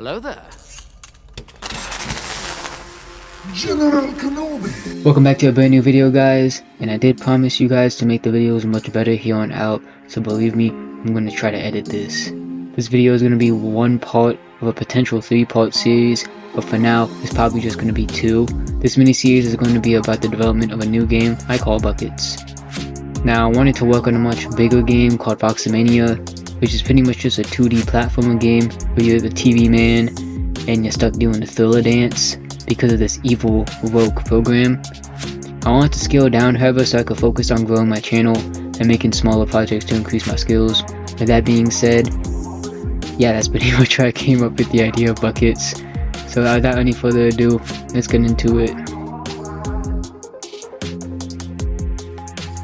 Hello there. General Kenobi! Welcome back to a brand new video, guys, and I did promise you guys to make the videos much better here on out, so believe me, I'm going to try to edit this. This video is going to be one part of a potential 3-part series, but for now, it's probably just going to be 2. This mini-series is going to be about the development of a new game I call Buckets. Now, I wanted to work on a much bigger game called Boxomania, which is pretty much just a 2D platformer game where you're the TV man and you're stuck doing the thriller dance because of this evil rogue program. I wanted to scale down, however, so I could focus on growing my channel and making smaller projects to increase my skills. With that being said, yeah, that's pretty much where I came up with the idea of Buckets. So without any further ado, let's get into it.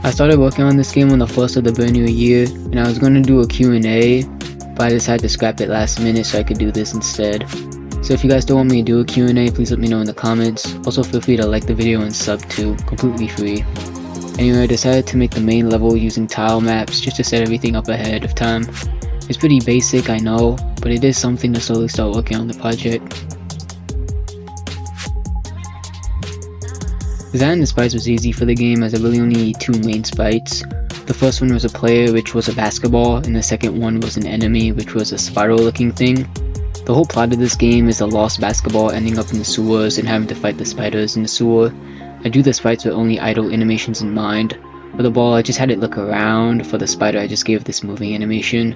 I started working on this game on the 1st of the brand new year, and I was going to do a Q&A, but I decided to scrap it last minute so I could do this instead. So if you guys don't want me to do a Q&A, please let me know in the comments. Also feel free to like the video and sub too, completely free. Anyway, I decided to make the main level using tile maps just to set everything up ahead of time. It's pretty basic, I know, but it is something to slowly start working on the project. Designing the sprites was easy for the game as I really only need 2 main sprites. The first one was a player, which was a basketball, and the second one was an enemy, which was a spiral looking thing. The whole plot of this game is a lost basketball ending up in the sewers and having to fight the spiders in the sewer. I do the sprites with only idle animations in mind. For the ball, I just had it look around. For the spider, I just gave this moving animation.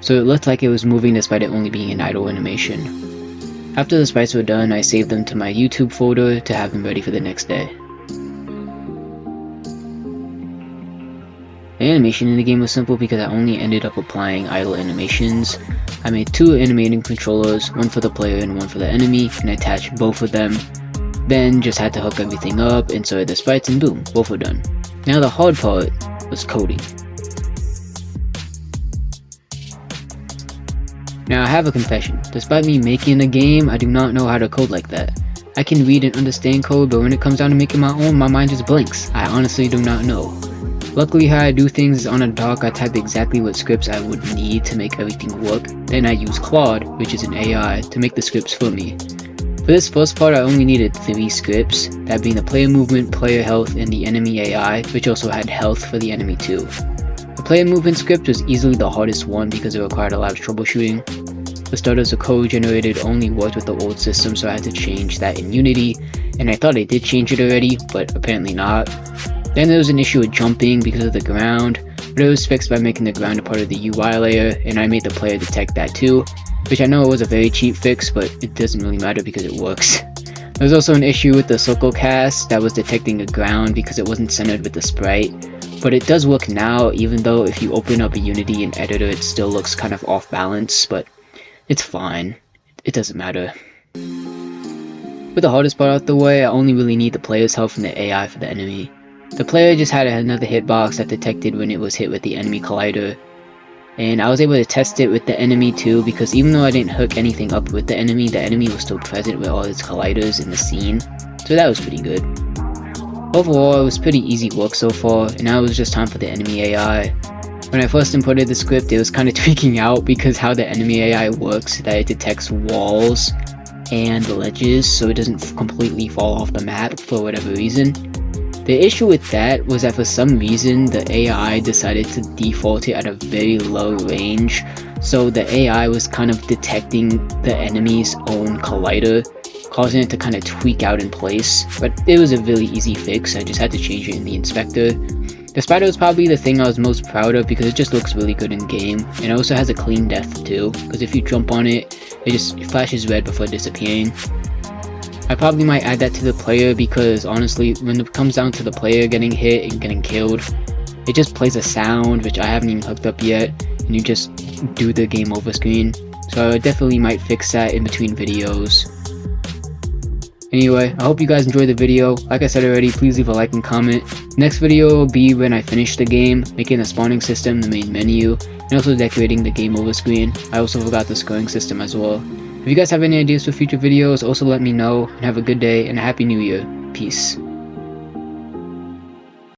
So it looked like it was moving despite it only being an idle animation. After the sprites were done, I saved them to my YouTube folder to have them ready for the next day. The animation in the game was simple because I only ended up applying idle animations. I made 2 animating controllers, one for the player and one for the enemy, and attached both of them. Then just had to hook everything up, insert the sprites, and boom, both were done. Now the hard part was coding. Now I have a confession. Despite me making a game, I do not know how to code like that. I can read and understand code, but when it comes down to making my own, my mind just blanks. I honestly do not know. Luckily, how I do things is on a doc. I type exactly what scripts I would need to make everything work. Then I use Claude, which is an AI, to make the scripts for me. For this first part, I only needed 3 scripts, that being the player movement, player health, and the enemy AI, which also had health for the enemy too. The player movement script was easily the hardest one because it required a lot of troubleshooting. For starters, the code generated only worked with the old system, so I had to change that in Unity, and I thought I did change it already, but apparently not. Then there was an issue with jumping because of the ground, but it was fixed by making the ground a part of the UI layer, and I made the player detect that too, which I know it was a very cheap fix, but it doesn't really matter because it works. There was also an issue with the circle cast that was detecting the ground because it wasn't centered with the sprite, but it does work now, even though if you open up a Unity and editor it still looks kind of off balance, but it's fine. It doesn't matter. With the hardest part out the way, I only really need the player's health and the AI for the enemy. The player just had another hitbox that detected when it was hit with the enemy collider, and I was able to test it with the enemy too, because even though I didn't hook anything up with the enemy was still present with all its colliders in the scene, so that was pretty good. Overall, it was pretty easy work so far, and now it was just time for the enemy AI. When I first imported the script, it was kind of tweaking out because how the enemy AI works, that it detects walls and ledges so it doesn't completely fall off the map for whatever reason. The issue with that was that for some reason the AI decided to default it at a very low range, so the AI was kind of detecting the enemy's own collider, causing it to kind of tweak out in place, but it was a really easy fix. I just had to change it in the inspector. The spider was probably the thing I was most proud of because it just looks really good in game, and it also has a clean death too, because if you jump on it, it just flashes red before disappearing. I probably might add that to the player because honestly, when it comes down to the player getting hit and getting killed, it just plays a sound which I haven't even hooked up yet, and you just do the game over screen. So I definitely might fix that in between videos. Anyway, I hope you guys enjoyed the video. Like I said already, please leave a like and comment. Next video will be when I finish the game, making the spawning system, the main menu, and also decorating the game over screen. I also forgot the scoring system as well. If you guys have any ideas for future videos, also let me know, and have a good day and a happy new year. Peace.